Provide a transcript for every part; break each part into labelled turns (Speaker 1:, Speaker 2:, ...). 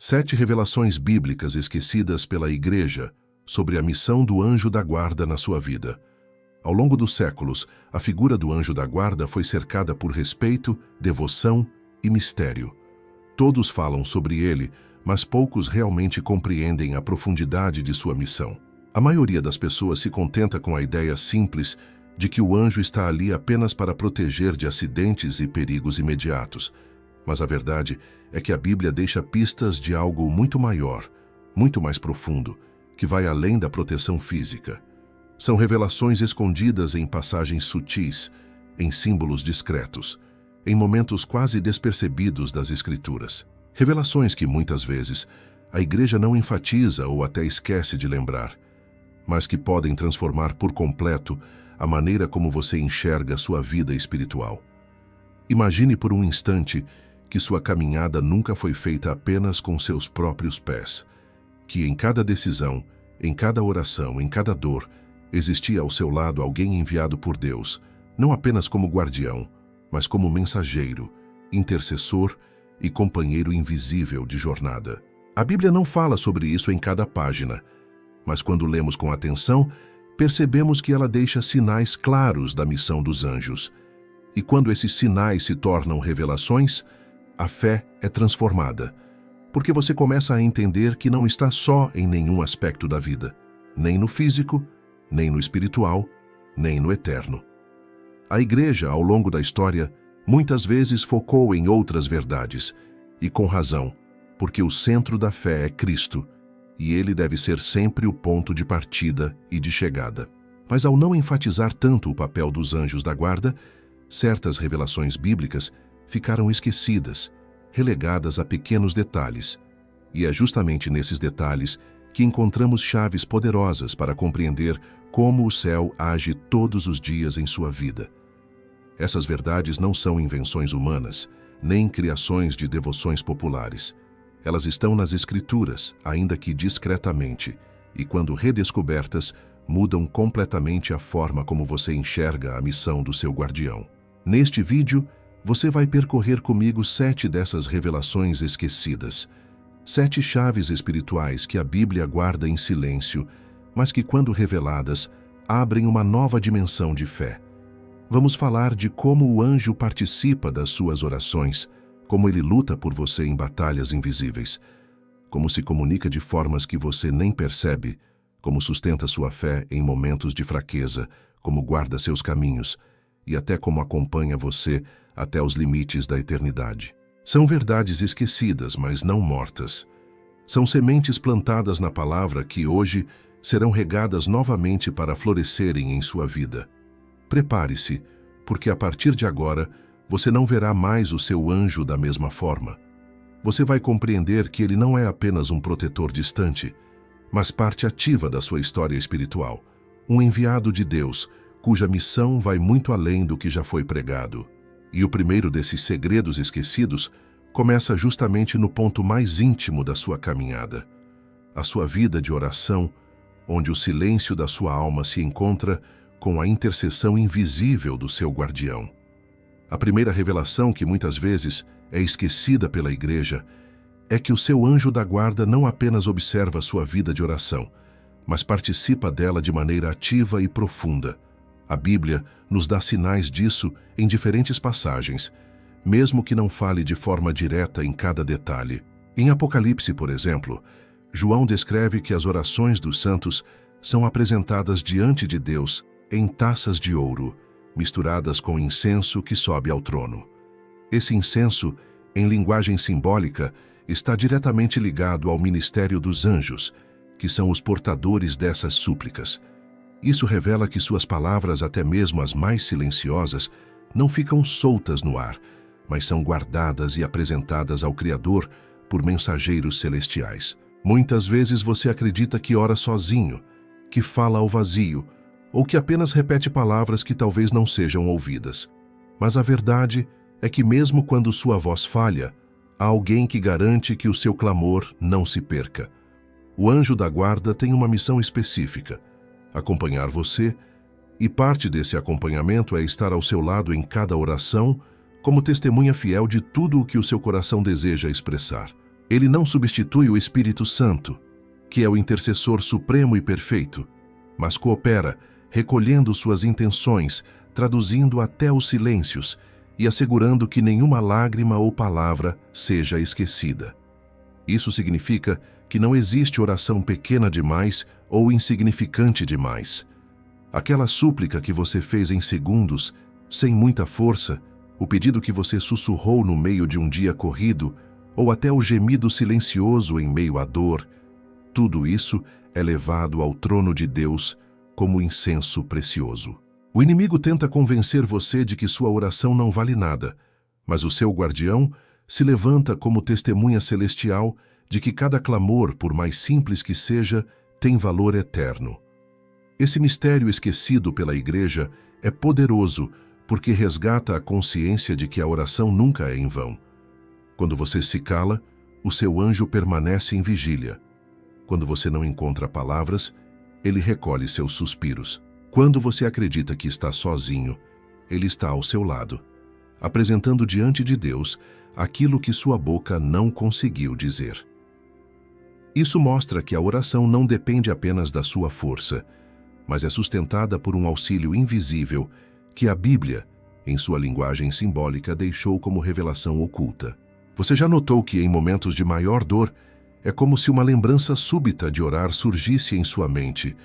Speaker 1: 7 revelações bíblicas esquecidas pela Igreja sobre a missão do anjo da guarda na sua vida. Ao longo dos séculos, a figura do anjo da guarda foi cercada por respeito, devoção e mistério. Todos falam sobre ele, mas poucos realmente compreendem a profundidade de sua missão. A maioria das pessoas se contenta com a ideia simples de que o anjo está ali apenas para proteger de acidentes e perigos imediatos. Mas a verdade é que a Bíblia deixa pistas de algo muito maior, muito mais profundo, que vai além da proteção física. São revelações escondidas em passagens sutis, em símbolos discretos, em momentos quase despercebidos das Escrituras. Revelações que, muitas vezes, a Igreja não enfatiza ou até esquece de lembrar, mas que podem transformar por completo a maneira como você enxerga sua vida espiritual. Imagine por um instante que sua caminhada nunca foi feita apenas com seus próprios pés, que em cada decisão, em cada oração, em cada dor, existia ao seu lado alguém enviado por Deus, não apenas como guardião, mas como mensageiro, intercessor e companheiro invisível de jornada. A Bíblia não fala sobre isso em cada página, mas quando lemos com atenção, percebemos que ela deixa sinais claros da missão dos anjos. E quando esses sinais se tornam revelações, a fé é transformada, porque você começa a entender que não está só em nenhum aspecto da vida, nem no físico, nem no espiritual, nem no eterno. A Igreja, ao longo da história, muitas vezes focou em outras verdades, e com razão, porque o centro da fé é Cristo, e ele deve ser sempre o ponto de partida e de chegada. Mas ao não enfatizar tanto o papel dos anjos da guarda, certas revelações bíblicas ficaram esquecidas, relegadas a pequenos detalhes. E é justamente nesses detalhes que encontramos chaves poderosas para compreender como o céu age todos os dias em sua vida. Essas verdades não são invenções humanas, nem criações de devoções populares. Elas estão nas Escrituras, ainda que discretamente, e quando redescobertas, mudam completamente a forma como você enxerga a missão do seu guardião. Neste vídeo, você vai percorrer comigo 7 dessas revelações esquecidas, 7 chaves espirituais que a Bíblia guarda em silêncio, mas que, quando reveladas, abrem uma nova dimensão de fé. Vamos falar de como o anjo participa das suas orações, como ele luta por você em batalhas invisíveis, como se comunica de formas que você nem percebe, como sustenta sua fé em momentos de fraqueza, como guarda seus caminhos e até como acompanha você até os limites da eternidade. São verdades esquecidas, mas não mortas. São sementes plantadas na palavra que hoje serão regadas novamente para florescerem em sua vida. Prepare-se, porque a partir de agora você não verá mais o seu anjo da mesma forma. Você vai compreender que ele não é apenas um protetor distante, mas parte ativa da sua história espiritual, um enviado de Deus, cuja missão vai muito além do que já foi pregado. E o primeiro desses segredos esquecidos começa justamente no ponto mais íntimo da sua caminhada, a sua vida de oração, onde o silêncio da sua alma se encontra com a intercessão invisível do seu guardião. A primeira revelação, que muitas vezes é esquecida pela Igreja, é que o seu anjo da guarda não apenas observa sua vida de oração, mas participa dela de maneira ativa e profunda. A Bíblia nos dá sinais disso em diferentes passagens, mesmo que não fale de forma direta em cada detalhe. Em Apocalipse, por exemplo, João descreve que as orações dos santos são apresentadas diante de Deus em taças de ouro, misturadas com incenso que sobe ao trono. Esse incenso, em linguagem simbólica, está diretamente ligado ao ministério dos anjos, que são os portadores dessas súplicas. Isso revela que suas palavras, até mesmo as mais silenciosas, não ficam soltas no ar, mas são guardadas e apresentadas ao Criador por mensageiros celestiais. Muitas vezes você acredita que ora sozinho, que fala ao vazio, ou que apenas repete palavras que talvez não sejam ouvidas. Mas a verdade é que mesmo quando sua voz falha, há alguém que garante que o seu clamor não se perca. O anjo da guarda tem uma missão específica: acompanhar você, e parte desse acompanhamento é estar ao seu lado em cada oração, como testemunha fiel de tudo o que o seu coração deseja expressar. Ele não substitui o Espírito Santo, que é o intercessor supremo e perfeito, mas coopera, recolhendo suas intenções, traduzindo até os silêncios e assegurando que nenhuma lágrima ou palavra seja esquecida. Isso significa que não existe oração pequena demais ou insignificante demais. Aquela súplica que você fez em segundos, sem muita força, o pedido que você sussurrou no meio de um dia corrido, ou até o gemido silencioso em meio à dor, tudo isso é levado ao trono de Deus como incenso precioso. O inimigo tenta convencer você de que sua oração não vale nada, mas o seu guardião se levanta como testemunha celestial de que cada clamor, por mais simples que seja, tem valor eterno. Esse mistério esquecido pela Igreja é poderoso porque resgata a consciência de que a oração nunca é em vão. Quando você se cala, o seu anjo permanece em vigília. Quando você não encontra palavras, ele recolhe seus suspiros. Quando você acredita que está sozinho, ele está ao seu lado, apresentando diante de Deus aquilo que sua boca não conseguiu dizer. Isso mostra que a oração não depende apenas da sua força, mas é sustentada por um auxílio invisível que a Bíblia, em sua linguagem simbólica, deixou como revelação oculta. Você já notou que em momentos de maior dor, é como se uma lembrança súbita de orar surgisse em sua mente,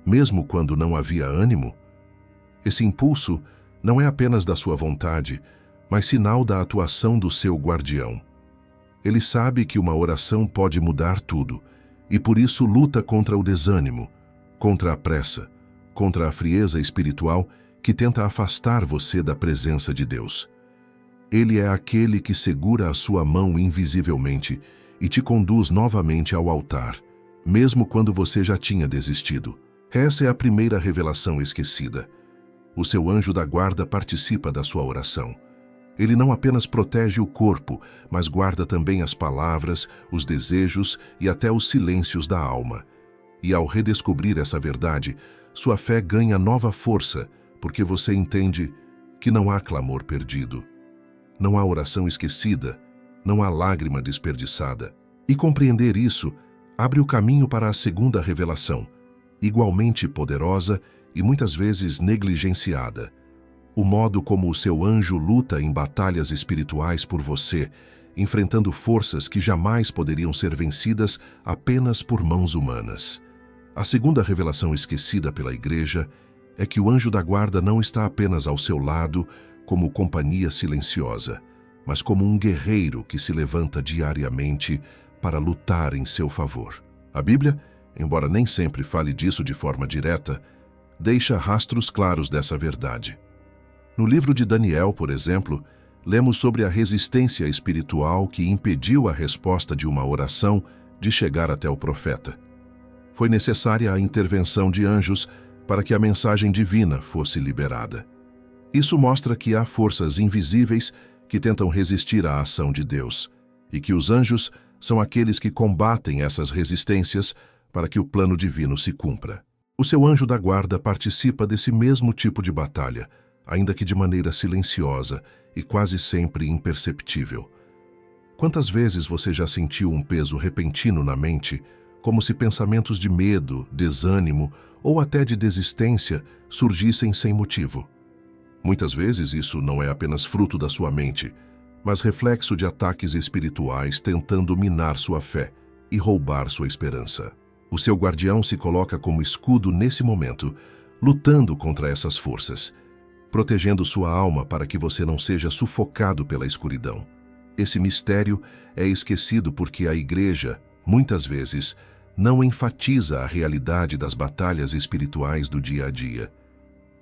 Speaker 1: mesmo quando não havia ânimo? Esse impulso não é apenas da sua vontade, mas sinal da atuação do seu guardião. Ele sabe que uma oração pode mudar tudo, e por isso luta contra o desânimo, contra a pressa, contra a frieza espiritual que tenta afastar você da presença de Deus. Ele é aquele que segura a sua mão invisivelmente e te conduz novamente ao altar, mesmo quando você já tinha desistido. Essa é a primeira revelação esquecida. O seu anjo da guarda participa da sua oração. Ele não apenas protege o corpo, mas guarda também as palavras, os desejos e até os silêncios da alma. E ao redescobrir essa verdade, sua fé ganha nova força, porque você entende que não há clamor perdido. Não há oração esquecida, não há lágrima desperdiçada. E compreender isso abre o caminho para a segunda revelação, igualmente poderosa e muitas vezes negligenciada. O modo como o seu anjo luta em batalhas espirituais por você, enfrentando forças que jamais poderiam ser vencidas apenas por mãos humanas. A segunda revelação esquecida pela Igreja é que o anjo da guarda não está apenas ao seu lado como companhia silenciosa, mas como um guerreiro que se levanta diariamente para lutar em seu favor. A Bíblia, embora nem sempre fale disso de forma direta, deixa rastros claros dessa verdade. No livro de Daniel, por exemplo, lemos sobre a resistência espiritual que impediu a resposta de uma oração de chegar até o profeta. Foi necessária a intervenção de anjos para que a mensagem divina fosse liberada. Isso mostra que há forças invisíveis que tentam resistir à ação de Deus, e que os anjos são aqueles que combatem essas resistências para que o plano divino se cumpra. O seu anjo da guarda participa desse mesmo tipo de batalha, ainda que de maneira silenciosa e quase sempre imperceptível. Quantas vezes você já sentiu um peso repentino na mente, como se pensamentos de medo, desânimo ou até de desistência surgissem sem motivo? Muitas vezes isso não é apenas fruto da sua mente, mas reflexo de ataques espirituais tentando minar sua fé e roubar sua esperança. O seu guardião se coloca como escudo nesse momento, lutando contra essas forças, protegendo sua alma para que você não seja sufocado pela escuridão. Esse mistério é esquecido porque a Igreja, muitas vezes, não enfatiza a realidade das batalhas espirituais do dia a dia.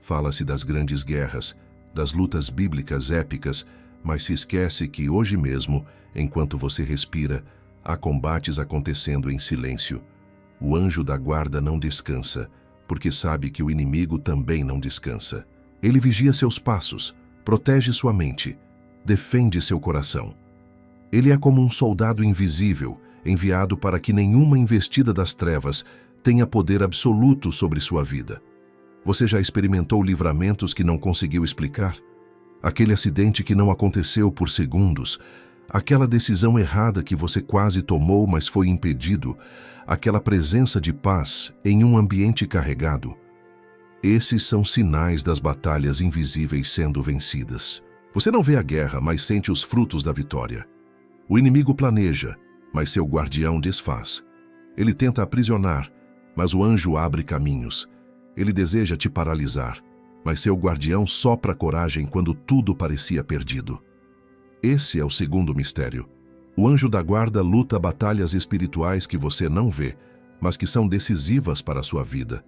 Speaker 1: Fala-se das grandes guerras, das lutas bíblicas épicas, mas se esquece que hoje mesmo, enquanto você respira, há combates acontecendo em silêncio. O anjo da guarda não descansa, porque sabe que o inimigo também não descansa. Ele vigia seus passos, protege sua mente, defende seu coração. Ele é como um soldado invisível, enviado para que nenhuma investida das trevas tenha poder absoluto sobre sua vida. Você já experimentou livramentos que não conseguiu explicar? Aquele acidente que não aconteceu por segundos, aquela decisão errada que você quase tomou, mas foi impedido, aquela presença de paz em um ambiente carregado. Esses são sinais das batalhas invisíveis sendo vencidas. Você não vê a guerra, mas sente os frutos da vitória. O inimigo planeja, mas seu guardião desfaz. Ele tenta aprisionar, mas o anjo abre caminhos. Ele deseja te paralisar, mas seu guardião sopra coragem quando tudo parecia perdido. Esse é o segundo mistério. O anjo da guarda luta batalhas espirituais que você não vê, mas que são decisivas para a sua vida.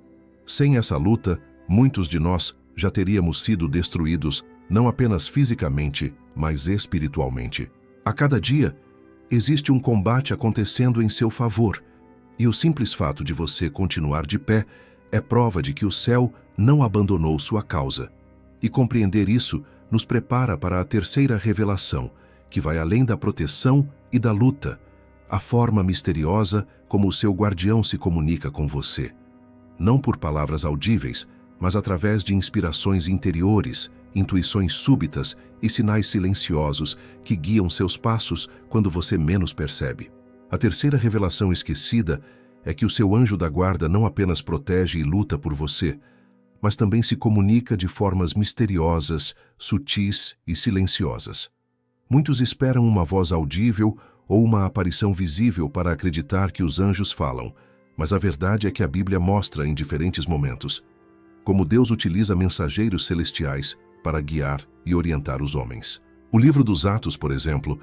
Speaker 1: Sem essa luta, muitos de nós já teríamos sido destruídos, não apenas fisicamente, mas espiritualmente. A cada dia, existe um combate acontecendo em seu favor, e o simples fato de você continuar de pé é prova de que o céu não abandonou sua causa. E compreender isso nos prepara para a terceira revelação, que vai além da proteção e da luta, a forma misteriosa como o seu guardião se comunica com você. Não por palavras audíveis, mas através de inspirações interiores, intuições súbitas e sinais silenciosos que guiam seus passos quando você menos percebe. A terceira revelação esquecida é que o seu anjo da guarda não apenas protege e luta por você, mas também se comunica de formas misteriosas, sutis e silenciosas. Muitos esperam uma voz audível ou uma aparição visível para acreditar que os anjos falam, mas a verdade é que a Bíblia mostra em diferentes momentos como Deus utiliza mensageiros celestiais para guiar e orientar os homens. O livro dos Atos, por exemplo,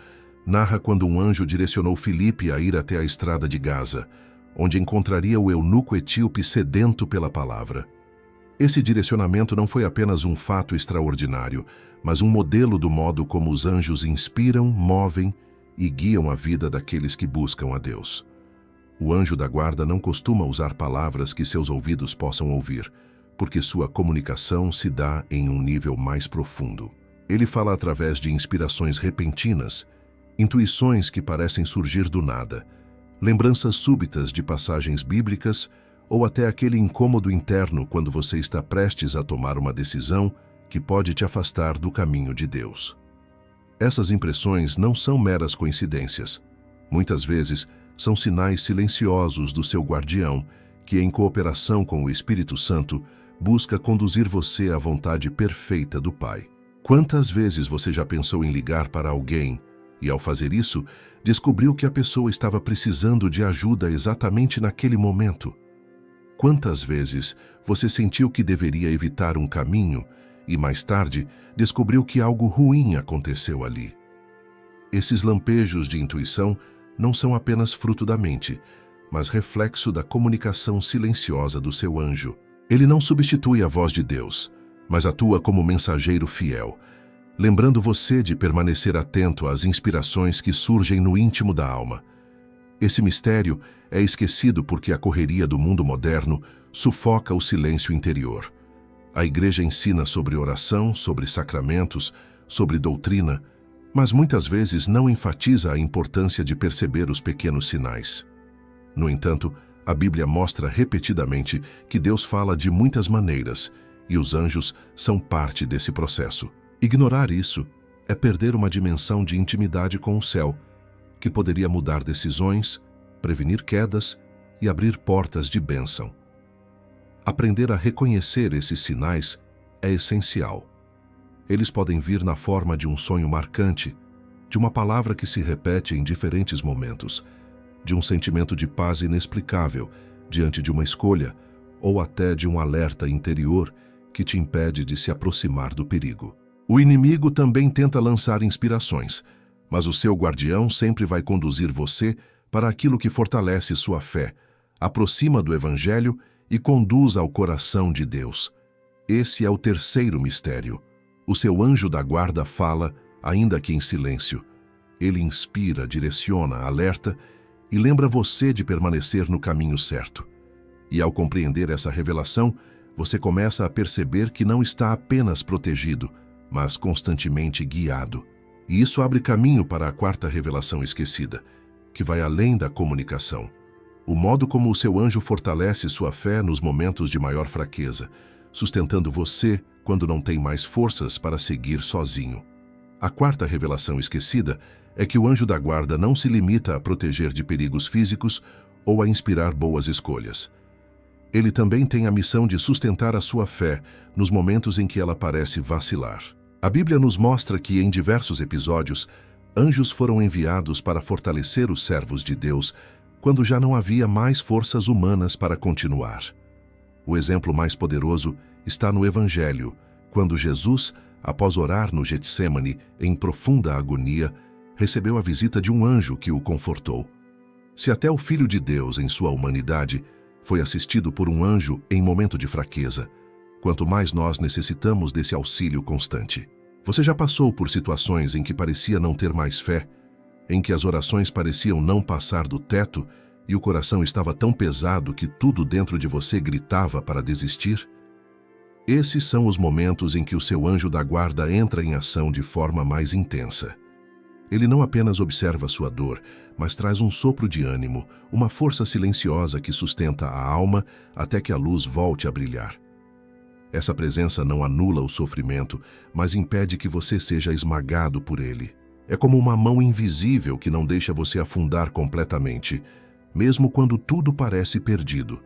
Speaker 1: narra quando um anjo direcionou Filipe a ir até a estrada de Gaza, onde encontraria o eunuco etíope sedento pela palavra. Esse direcionamento não foi apenas um fato extraordinário, mas um modelo do modo como os anjos inspiram, movem e guiam a vida daqueles que buscam a Deus. O anjo da guarda não costuma usar palavras que seus ouvidos possam ouvir, porque sua comunicação se dá em um nível mais profundo. Ele fala através de inspirações repentinas, intuições que parecem surgir do nada, lembranças súbitas de passagens bíblicas ou até aquele incômodo interno quando você está prestes a tomar uma decisão que pode te afastar do caminho de Deus. Essas impressões não são meras coincidências. Muitas vezes, são sinais silenciosos do seu guardião que, em cooperação com o Espírito Santo, busca conduzir você à vontade perfeita do Pai. Quantas vezes você já pensou em ligar para alguém e, ao fazer isso, descobriu que a pessoa estava precisando de ajuda exatamente naquele momento? Quantas vezes você sentiu que deveria evitar um caminho e, mais tarde, descobriu que algo ruim aconteceu ali? Esses lampejos de intuição não são apenas fruto da mente, mas reflexo da comunicação silenciosa do seu anjo. Ele não substitui a voz de Deus, mas atua como mensageiro fiel, lembrando você de permanecer atento às inspirações que surgem no íntimo da alma. Esse mistério é esquecido porque a correria do mundo moderno sufoca o silêncio interior. A igreja ensina sobre oração, sobre sacramentos, sobre doutrina, mas muitas vezes não enfatiza a importância de perceber os pequenos sinais. No entanto, a Bíblia mostra repetidamente que Deus fala de muitas maneiras e os anjos são parte desse processo. Ignorar isso é perder uma dimensão de intimidade com o céu, que poderia mudar decisões, prevenir quedas e abrir portas de bênção. Aprender a reconhecer esses sinais é essencial. Eles podem vir na forma de um sonho marcante, de uma palavra que se repete em diferentes momentos, de um sentimento de paz inexplicável diante de uma escolha ou até de um alerta interior que te impede de se aproximar do perigo. O inimigo também tenta lançar inspirações, mas o seu guardião sempre vai conduzir você para aquilo que fortalece sua fé, aproxima do Evangelho e conduz ao coração de Deus. Esse é o terceiro mistério. O seu anjo da guarda fala, ainda que em silêncio. Ele inspira, direciona, alerta e lembra você de permanecer no caminho certo. E ao compreender essa revelação, você começa a perceber que não está apenas protegido, mas constantemente guiado. E isso abre caminho para a quarta revelação esquecida, que vai além da comunicação. O modo como o seu anjo fortalece sua fé nos momentos de maior fraqueza, sustentando você quando não tem mais forças para seguir sozinho. A quarta revelação esquecida é que o anjo da guarda não se limita a proteger de perigos físicos ou a inspirar boas escolhas. Ele também tem a missão de sustentar a sua fé nos momentos em que ela parece vacilar. A Bíblia nos mostra que, em diversos episódios, anjos foram enviados para fortalecer os servos de Deus quando já não havia mais forças humanas para continuar. O exemplo mais poderoso está no Evangelho, quando Jesus, após orar no Getsêmani em profunda agonia, recebeu a visita de um anjo que o confortou. Se até o Filho de Deus, em sua humanidade, foi assistido por um anjo em momento de fraqueza, quanto mais nós necessitamos desse auxílio constante. Você já passou por situações em que parecia não ter mais fé, em que as orações pareciam não passar do teto e o coração estava tão pesado que tudo dentro de você gritava para desistir? Esses são os momentos em que o seu anjo da guarda entra em ação de forma mais intensa. Ele não apenas observa sua dor, mas traz um sopro de ânimo, uma força silenciosa que sustenta a alma até que a luz volte a brilhar. Essa presença não anula o sofrimento, mas impede que você seja esmagado por ele. É como uma mão invisível que não deixa você afundar completamente, mesmo quando tudo parece perdido.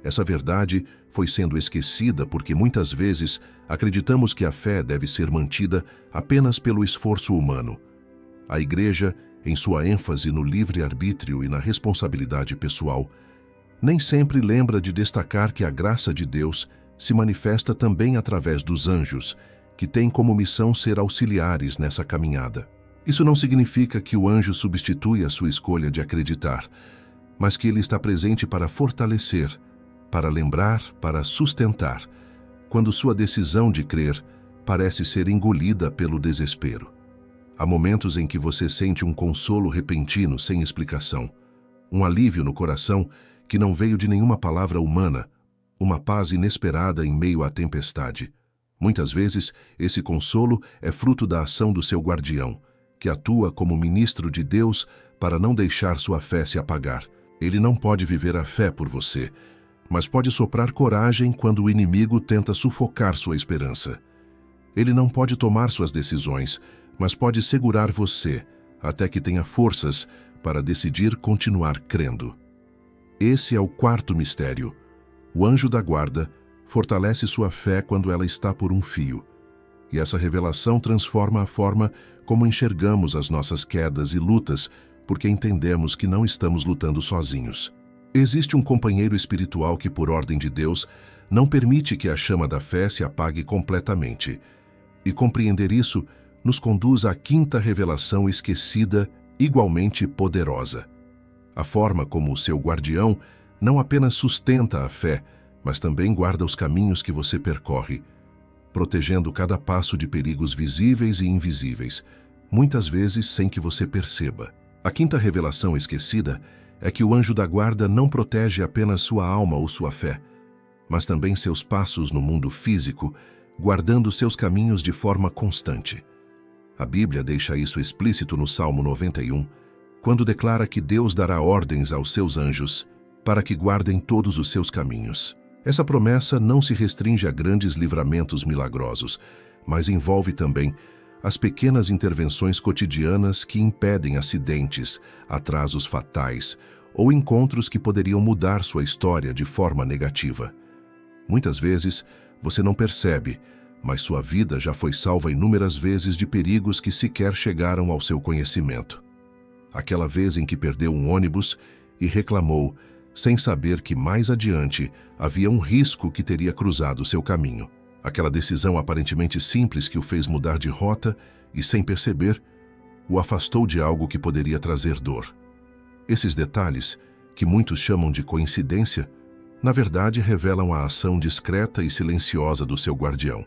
Speaker 1: Essa verdade foi sendo esquecida porque muitas vezes acreditamos que a fé deve ser mantida apenas pelo esforço humano. A Igreja, em sua ênfase no livre-arbítrio e na responsabilidade pessoal, nem sempre lembra de destacar que a graça de Deus se manifesta também através dos anjos, que têm como missão ser auxiliares nessa caminhada. Isso não significa que o anjo substitui a sua escolha de acreditar, mas que ele está presente para fortalecer, para lembrar, para sustentar, quando sua decisão de crer parece ser engolida pelo desespero. Há momentos em que você sente um consolo repentino sem explicação, um alívio no coração que não veio de nenhuma palavra humana, uma paz inesperada em meio à tempestade. Muitas vezes, esse consolo é fruto da ação do seu guardião, que atua como ministro de Deus para não deixar sua fé se apagar. Ele não pode viver a fé por você, mas pode soprar coragem quando o inimigo tenta sufocar sua esperança. Ele não pode tomar suas decisões, mas pode segurar você até que tenha forças para decidir continuar crendo. Esse é o quarto mistério. O anjo da guarda fortalece sua fé quando ela está por um fio. E essa revelação transforma a forma como enxergamos as nossas quedas e lutas, porque entendemos que não estamos lutando sozinhos. Existe um companheiro espiritual que, por ordem de Deus, não permite que a chama da fé se apague completamente. E compreender isso nos conduz à quinta revelação esquecida, igualmente poderosa. A forma como o seu guardião não apenas sustenta a fé, mas também guarda os caminhos que você percorre, protegendo cada passo de perigos visíveis e invisíveis, muitas vezes sem que você perceba. A quinta revelação esquecida é que o anjo da guarda não protege apenas sua alma ou sua fé, mas também seus passos no mundo físico, guardando seus caminhos de forma constante. A Bíblia deixa isso explícito no Salmo 91, quando declara que Deus dará ordens aos seus anjos para que guardem todos os seus caminhos. Essa promessa não se restringe a grandes livramentos milagrosos, mas envolve também as pequenas intervenções cotidianas que impedem acidentes, atrasos fatais ou encontros que poderiam mudar sua história de forma negativa. Muitas vezes, você não percebe, mas sua vida já foi salva inúmeras vezes de perigos que sequer chegaram ao seu conhecimento. Aquela vez em que perdeu um ônibus e reclamou, sem saber que mais adiante havia um risco que teria cruzado seu caminho. Aquela decisão aparentemente simples que o fez mudar de rota e, sem perceber, o afastou de algo que poderia trazer dor. Esses detalhes, que muitos chamam de coincidência, na verdade revelam a ação discreta e silenciosa do seu guardião,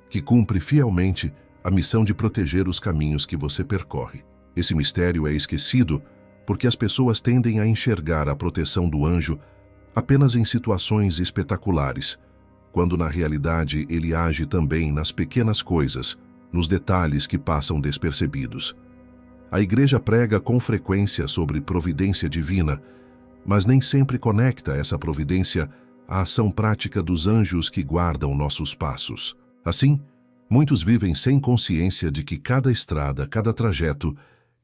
Speaker 1: que cumpre fielmente a missão de proteger os caminhos que você percorre. Esse mistério é esquecido porque as pessoas tendem a enxergar a proteção do anjo apenas em situações espetaculares, quando na realidade ele age também nas pequenas coisas, nos detalhes que passam despercebidos. A Igreja prega com frequência sobre providência divina, mas nem sempre conecta essa providência à ação prática dos anjos que guardam nossos passos. Assim, Muitos vivem sem consciência de que cada estrada, cada trajeto,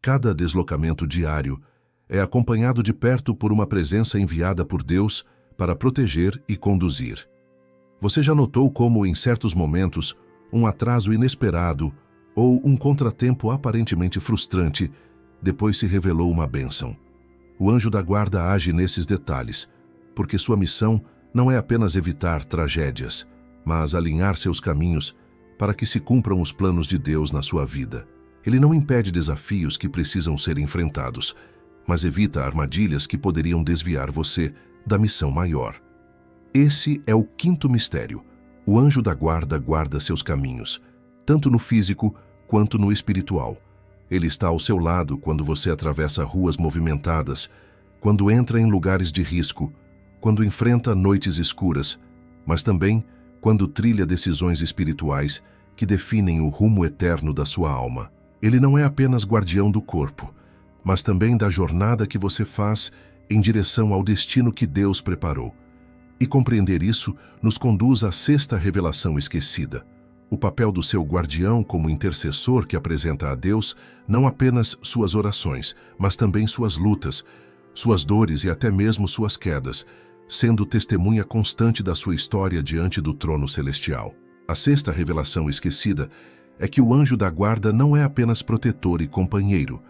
Speaker 1: cada deslocamento diário é acompanhado de perto por uma presença enviada por Deus para proteger e conduzir. Você já notou como, em certos momentos, um atraso inesperado ou um contratempo aparentemente frustrante depois se revelou uma bênção? O anjo da guarda age nesses detalhes, porque sua missão não é apenas evitar tragédias, mas alinhar seus caminhos para que se cumpram os planos de Deus na sua vida. Ele não impede desafios que precisam ser enfrentados, mas evita armadilhas que poderiam desviar você da missão maior. Esse é o quinto mistério. O anjo da guarda guarda seus caminhos, tanto no físico quanto no espiritual. Ele está ao seu lado quando você atravessa ruas movimentadas, quando entra em lugares de risco, quando enfrenta noites escuras, mas também quando trilha decisões espirituais que definem o rumo eterno da sua alma. Ele não é apenas guardião do corpo, mas também da jornada que você faz em direção ao destino que Deus preparou. E compreender isso nos conduz à sexta revelação esquecida. O papel do seu guardião como intercessor que apresenta a Deus não apenas suas orações, mas também suas lutas, suas dores e até mesmo suas quedas, sendo testemunha constante da sua história diante do trono celestial. A sexta revelação esquecida é que o anjo da guarda não é apenas protetor e companheiro,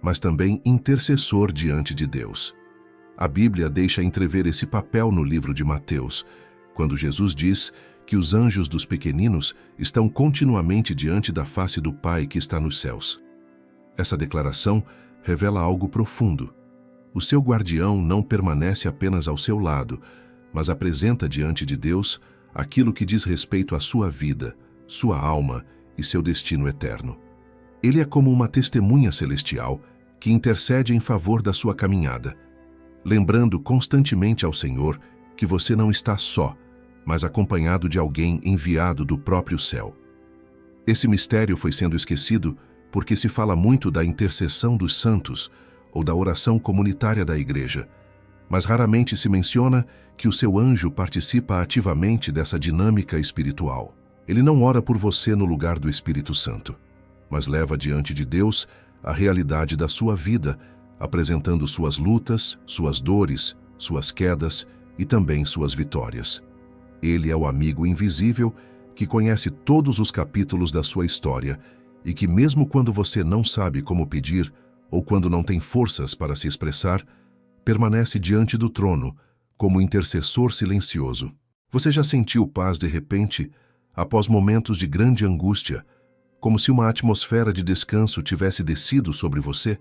Speaker 1: mas também intercessor diante de Deus. A Bíblia deixa entrever esse papel no livro de Mateus, quando Jesus diz que os anjos dos pequeninos estão continuamente diante da face do Pai que está nos céus. Essa declaração revela algo profundo. O seu guardião não permanece apenas ao seu lado, mas apresenta diante de Deus aquilo que diz respeito à sua vida, sua alma e seu destino eterno. Ele é como uma testemunha celestial que intercede em favor da sua caminhada, lembrando constantemente ao Senhor que você não está só, mas acompanhado de alguém enviado do próprio céu. Esse mistério foi sendo esquecido porque se fala muito da intercessão dos santos ou da oração comunitária da igreja, mas raramente se menciona que o seu anjo participa ativamente dessa dinâmica espiritual. Ele não ora por você no lugar do Espírito Santo, mas leva diante de Deus a realidade da sua vida, apresentando suas lutas, suas dores, suas quedas e também suas vitórias. Ele é o amigo invisível que conhece todos os capítulos da sua história e que, mesmo quando você não sabe como pedir ou quando não tem forças para se expressar, permanece diante do trono como intercessor silencioso. Você já sentiu paz de repente, após momentos de grande angústia, como se uma atmosfera de descanso tivesse descido sobre você?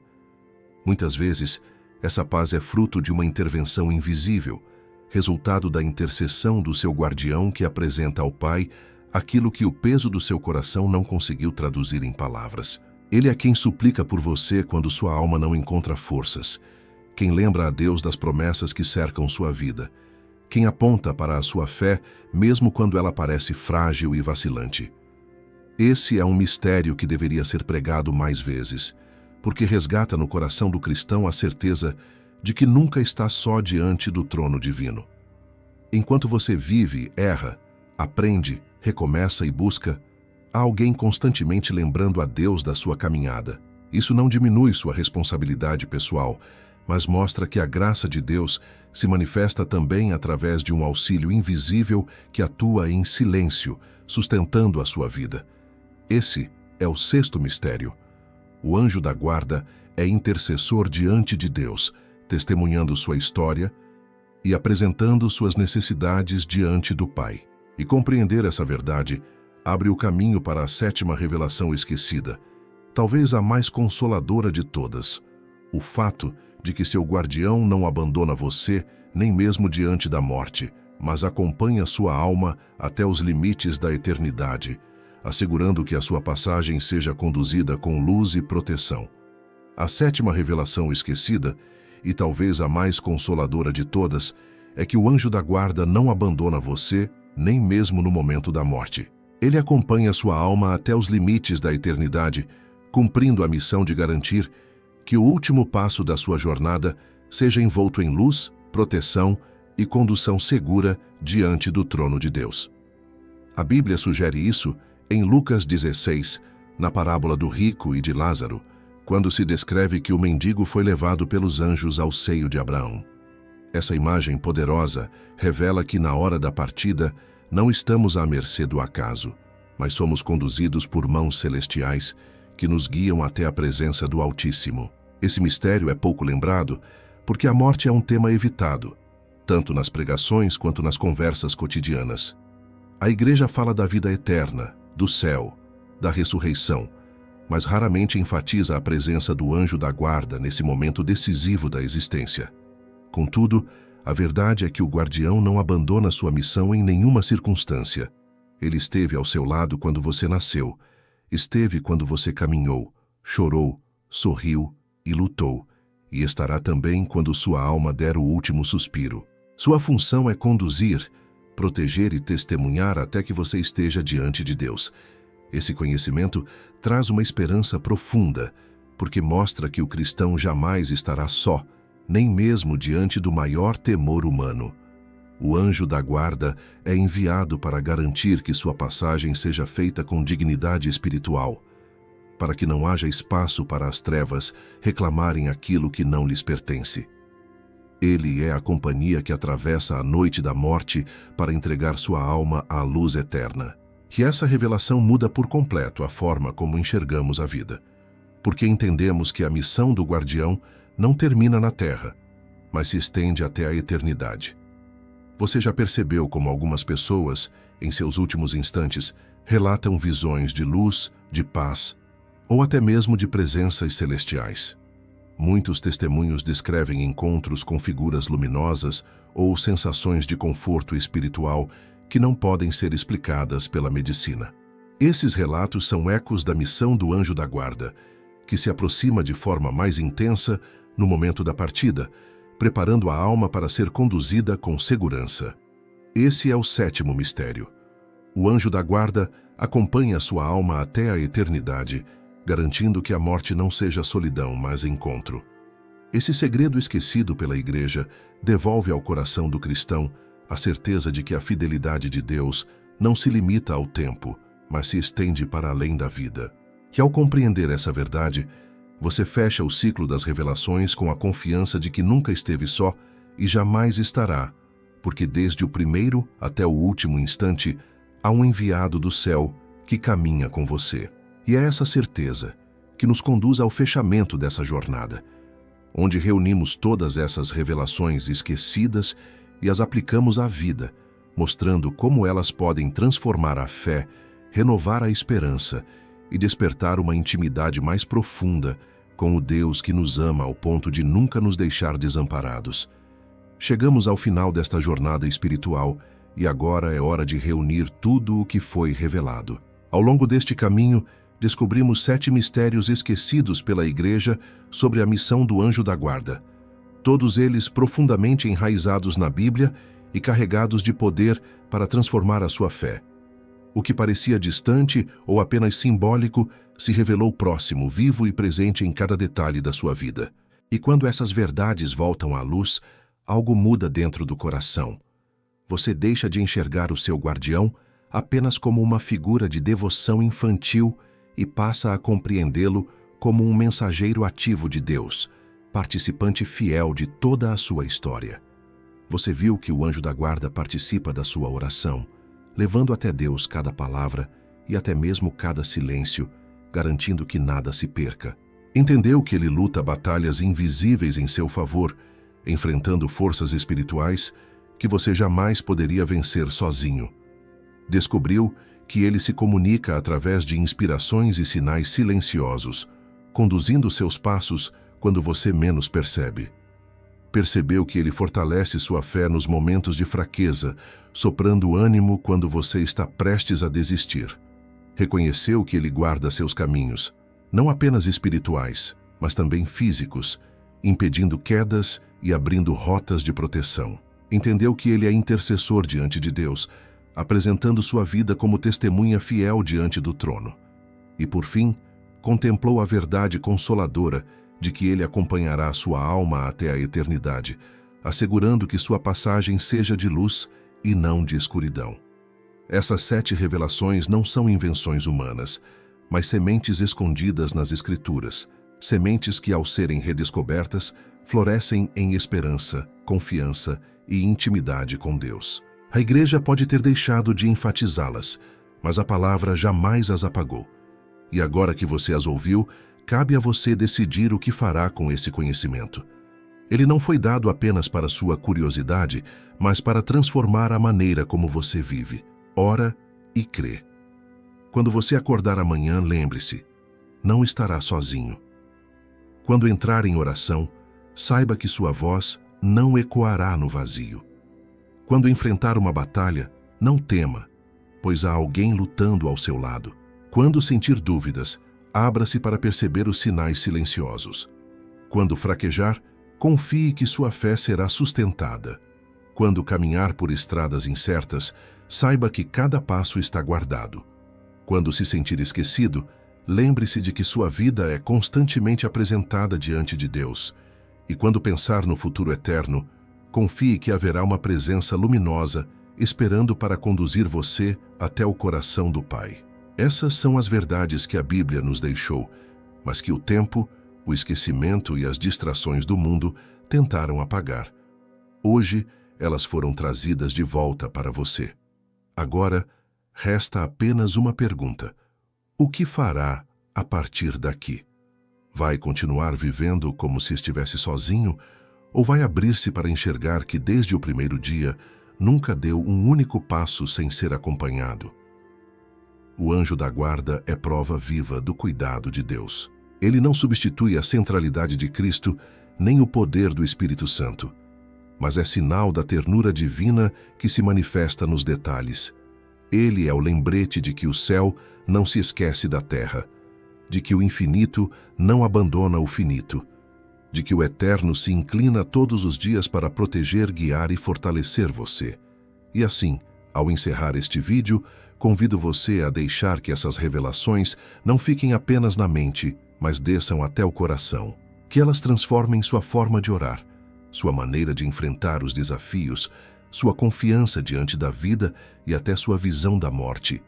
Speaker 1: Muitas vezes, essa paz é fruto de uma intervenção invisível, resultado da intercessão do seu guardião que apresenta ao Pai aquilo que o peso do seu coração não conseguiu traduzir em palavras. Ele é quem suplica por você quando sua alma não encontra forças, quem lembra a Deus das promessas que cercam sua vida, quem aponta para a sua fé mesmo quando ela parece frágil e vacilante. Esse é um mistério que deveria ser pregado mais vezes, porque resgata no coração do cristão a certeza de que nunca está só diante do trono divino. Enquanto você vive, erra, aprende, recomeça e busca, há alguém constantemente lembrando a Deus da sua caminhada. Isso não diminui sua responsabilidade pessoal, mas mostra que a graça de Deus se manifesta também através de um auxílio invisível que atua em silêncio, sustentando a sua vida. Esse é o sexto mistério. O anjo da guarda é intercessor diante de Deus, testemunhando sua história e apresentando suas necessidades diante do Pai. E compreender essa verdade abre o caminho para a sétima revelação esquecida, talvez a mais consoladora de todas: o fato de que seu guardião não abandona você nem mesmo diante da morte, mas acompanha sua alma até os limites da eternidade, assegurando que a sua passagem seja conduzida com luz e proteção. A sétima revelação esquecida, e talvez a mais consoladora de todas, é que o anjo da guarda não abandona você, nem mesmo no momento da morte. Ele acompanha sua alma até os limites da eternidade, cumprindo a missão de garantir que o último passo da sua jornada seja envolto em luz, proteção e condução segura diante do trono de Deus. A Bíblia sugere isso Em Lucas 16, na parábola do rico e de Lázaro, quando se descreve que o mendigo foi levado pelos anjos ao seio de Abraão. Essa imagem poderosa revela que na hora da partida não estamos à mercê do acaso, mas somos conduzidos por mãos celestiais que nos guiam até a presença do Altíssimo. Esse mistério é pouco lembrado porque a morte é um tema evitado, tanto nas pregações quanto nas conversas cotidianas. A Igreja fala da vida eterna, do céu, da ressurreição, mas raramente enfatiza a presença do anjo da guarda nesse momento decisivo da existência. Contudo, a verdade é que o guardião não abandona sua missão em nenhuma circunstância. Ele esteve ao seu lado quando você nasceu, esteve quando você caminhou, chorou, sorriu e lutou, e estará também quando sua alma der o último suspiro. Sua função é conduzir, proteger e testemunhar até que você esteja diante de Deus. Esse conhecimento traz uma esperança profunda, porque mostra que o cristão jamais estará só, nem mesmo diante do maior temor humano. O anjo da guarda é enviado para garantir que sua passagem seja feita com dignidade espiritual, para que não haja espaço para as trevas reclamarem aquilo que não lhes pertence. Ele é a companhia que atravessa a noite da morte para entregar sua alma à luz eterna. E essa revelação muda por completo a forma como enxergamos a vida, porque entendemos que a missão do guardião não termina na terra, mas se estende até a eternidade. Você já percebeu como algumas pessoas, em seus últimos instantes, relatam visões de luz, de paz, ou até mesmo de presenças celestiais? Muitos testemunhos descrevem encontros com figuras luminosas ou sensações de conforto espiritual que não podem ser explicadas pela medicina. Esses relatos são ecos da missão do anjo da guarda, que se aproxima de forma mais intensa no momento da partida, preparando a alma para ser conduzida com segurança. Esse é o sétimo mistério. O anjo da guarda acompanha sua alma até a eternidade, garantindo que a morte não seja solidão, mas encontro. Esse segredo esquecido pela Igreja devolve ao coração do cristão a certeza de que a fidelidade de Deus não se limita ao tempo, mas se estende para além da vida. E ao compreender essa verdade, você fecha o ciclo das revelações com a confiança de que nunca esteve só e jamais estará, porque desde o primeiro até o último instante há um enviado do céu que caminha com você. E é essa certeza que nos conduz ao fechamento dessa jornada, onde reunimos todas essas revelações esquecidas e as aplicamos à vida, mostrando como elas podem transformar a fé, renovar a esperança e despertar uma intimidade mais profunda com o Deus que nos ama ao ponto de nunca nos deixar desamparados. Chegamos ao final desta jornada espiritual e agora é hora de reunir tudo o que foi revelado. Ao longo deste caminho, descobrimos 7 mistérios esquecidos pela Igreja sobre a missão do anjo da guarda, todos eles profundamente enraizados na Bíblia e carregados de poder para transformar a sua fé. O que parecia distante ou apenas simbólico se revelou próximo, vivo e presente em cada detalhe da sua vida. E quando essas verdades voltam à luz, algo muda dentro do coração. Você deixa de enxergar o seu guardião apenas como uma figura de devoção infantil e passa a compreendê-lo como um mensageiro ativo de Deus, participante fiel de toda a sua história. Você viu que o anjo da guarda participa da sua oração, levando até Deus cada palavra e até mesmo cada silêncio, garantindo que nada se perca. Entendeu que ele luta batalhas invisíveis em seu favor, enfrentando forças espirituais que você jamais poderia vencer sozinho. Descobriu que ele se comunica através de inspirações e sinais silenciosos, conduzindo seus passos quando você menos percebe. Percebeu que ele fortalece sua fé nos momentos de fraqueza, soprando ânimo quando você está prestes a desistir. Reconheceu que ele guarda seus caminhos, não apenas espirituais, mas também físicos, impedindo quedas e abrindo rotas de proteção. Entendeu que ele é intercessor diante de Deus, apresentando sua vida como testemunha fiel diante do trono. E, por fim, contemplou a verdade consoladora de que ele acompanhará sua alma até a eternidade, assegurando que sua passagem seja de luz e não de escuridão. Essas 7 revelações não são invenções humanas, mas sementes escondidas nas Escrituras, sementes que, ao serem redescobertas, florescem em esperança, confiança e intimidade com Deus. A Igreja pode ter deixado de enfatizá-las, mas a palavra jamais as apagou. E agora que você as ouviu, cabe a você decidir o que fará com esse conhecimento. Ele não foi dado apenas para sua curiosidade, mas para transformar a maneira como você vive, ora e crê. Quando você acordar amanhã, lembre-se, não estará sozinho. Quando entrar em oração, saiba que sua voz não ecoará no vazio. Quando enfrentar uma batalha, não tema, pois há alguém lutando ao seu lado. Quando sentir dúvidas, abra-se para perceber os sinais silenciosos. Quando fraquejar, confie que sua fé será sustentada. Quando caminhar por estradas incertas, saiba que cada passo está guardado. Quando se sentir esquecido, lembre-se de que sua vida é constantemente apresentada diante de Deus. E quando pensar no futuro eterno, confie que haverá uma presença luminosa esperando para conduzir você até o coração do Pai. Essas são as verdades que a Bíblia nos deixou, mas que o tempo, o esquecimento e as distrações do mundo tentaram apagar. Hoje, elas foram trazidas de volta para você. Agora, resta apenas uma pergunta. O que fará a partir daqui? Vai continuar vivendo como se estivesse sozinho, ou vai abrir-se para enxergar que desde o primeiro dia nunca deu um único passo sem ser acompanhado? O anjo da guarda é prova viva do cuidado de Deus. Ele não substitui a centralidade de Cristo nem o poder do Espírito Santo, mas é sinal da ternura divina que se manifesta nos detalhes. Ele é o lembrete de que o céu não se esquece da terra, de que o infinito não abandona o finito, de que o eterno se inclina todos os dias para proteger, guiar e fortalecer você. E assim, ao encerrar este vídeo, convido você a deixar que essas revelações não fiquem apenas na mente, mas desçam até o coração. Que elas transformem sua forma de orar, sua maneira de enfrentar os desafios, sua confiança diante da vida e até sua visão da morte.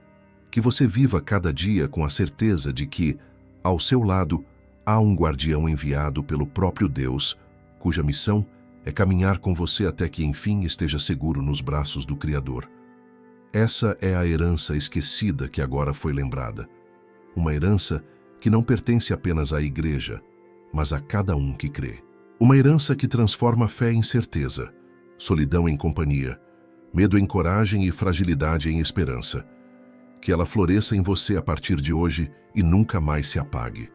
Speaker 1: Que você viva cada dia com a certeza de que, ao seu lado, há um guardião enviado pelo próprio Deus, cuja missão é caminhar com você até que enfim esteja seguro nos braços do Criador. Essa é a herança esquecida que agora foi lembrada. Uma herança que não pertence apenas à Igreja, mas a cada um que crê. Uma herança que transforma fé em certeza, solidão em companhia, medo em coragem e fragilidade em esperança. Que ela floresça em você a partir de hoje e nunca mais se apague.